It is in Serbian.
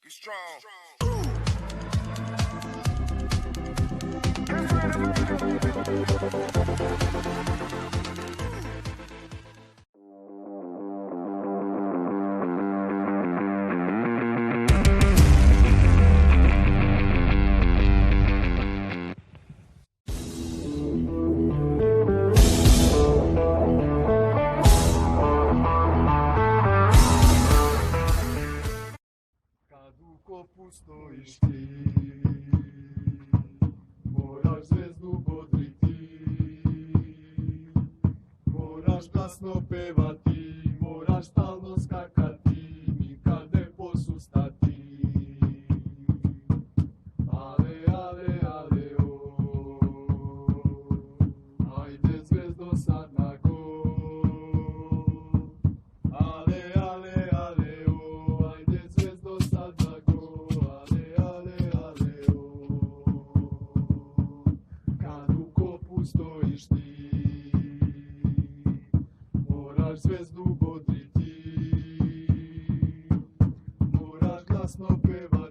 Be strong. Kad u kopu stojiš ti, moraš zvezdu bodriti, moraš glasno pevati, moraš stalno skakati, nikad ne posustati. Ale, ale, ale, o, ajde zvezdo sad na gol. Ale, ale, ale, o, ajde zvezdo sad na gol. Ale, ale, ale, o, kad u kopu stojiš ti, moraš zvezdu bodriti, moraš glasno pevati.